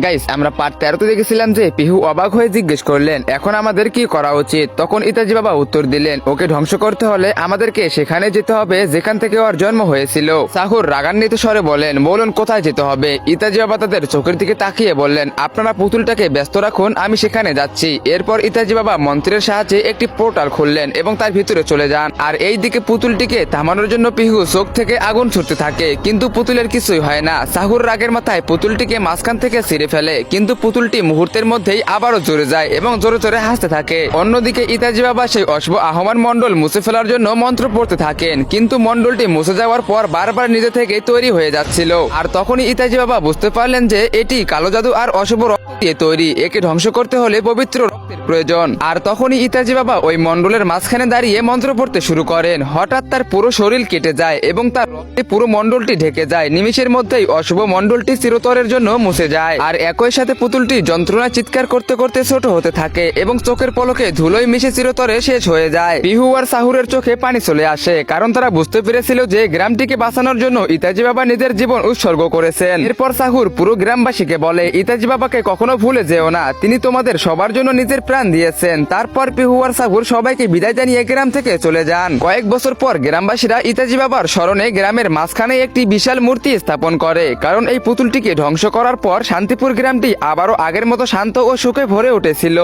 Guys, আমরা part 13তে দেখেছিলাম যে পিহু অবাক হয়ে জিজ্ঞেস করলেন এখন আমাদের কি করা উচিত। তখন ইতাজি বাবা উত্তর দিলেন, ওকে ধ্বংস করতে হলে আমাদেরকে সেখানে যেতে হবে যেখান থেকে ওর জন্ম হয়েছিল। সাহুর রাগান্বিত স্বরে বলেন, বলুন কোথায় যেতে হবে। ইতাজি বাবা তাদের চোখের দিকে তাকিয়ে বললেন, আপনারা পুতুলটাকে ব্যস্ত রাখুন, আমি সেখানে যাচ্ছি। এরপর ইতাজি বাবা মন্ত্রের সাহায্যে একটি পোর্টাল খুললেন এবং তার ভিতরে চলে যান। আর এই দিকে পুতুলটিকে থামানোর জন্য পিহু চোখ থেকে আগুন ছুটতে থাকে, কিন্তু পুতুলের কিছুই হয় না। সাহুর রাগের মাথায় পুতুলটিকে মাঝখান থেকে ছিঁড়ে ফেলে, কিন্তু পুতুলটি মুহূর্তের মধ্যেই আবারও জোরে যায় এবং জোরে জোরে হাসতে থাকে। অন্যদিকে ইতাজি বাবা সেই অশুভ আহ্বান মন্ডল মুছে ফেলার জন্য মন্ত্র পড়তে থাকেন, কিন্তু মন্ডলটি মুছে যাওয়ার পর বারবার নিজে থেকে তৈরি হয়ে যাচ্ছিল। আর তখনই ইতাজি বাবা বুঝতে পারলেন যে এটি কালো জাদু আর অশুভ রক্ত দিয়ে তৈরি, একে ধ্বংস করতে হলে পবিত্র রক্তের প্রয়োজন। আর তখনই ইতাজি বাবা ওই মন্ডলের মাঝখানে দাঁড়িয়ে মন্ত্র পড়তে শুরু করেন। হঠাৎ তার পুরো শরীর কেটে যায় এবং তার রক্তে পুরো মন্ডলটি ঢেকে যায়। নিমিষের মধ্যেই অশুভ মন্ডলটি চিরতরের জন্য মুছে যায়। আর একই সাথে পুতুলটি যন্ত্রণায় চিৎকার করতে করতে ছোট হতে থাকে এবং চোখের পলকে ধুলোয় মিশে চিরতরে শেষ হয়ে যায়। পিহু আর সাহুরের চোখে পানি চলে আসে, কারণ তারা বুঝতে পেরেছিল যে গ্রামটিকে বাঁচানোর জন্য ইতাজি বাবা নিজের জীবন উৎসর্গ করেছেন। এরপর সাহুর পুরো গ্রামবাসীকে বলে, ইতাজি বাবাকে কখনো ভুলে যেও না, তিনি তোমাদের সবার জন্য নিজের প্রাণ দিয়েছেন। তারপর পিহু আর সাহুর সবাইকে বিদায় জানিয়ে গ্রাম থেকে চলে যান। কয়েক বছর পর গ্রামবাসীরা ইতাজি বাবার স্মরণে গ্রামের মাঝখানে একটি বিশাল মূর্তি স্থাপন করে, কারণ এই পুতুলটিকে ধ্বংস করার পর শান্তিপুর গ্রামটি আবারও আগের মতো শান্ত ও সুখে ভরে উঠেছিল।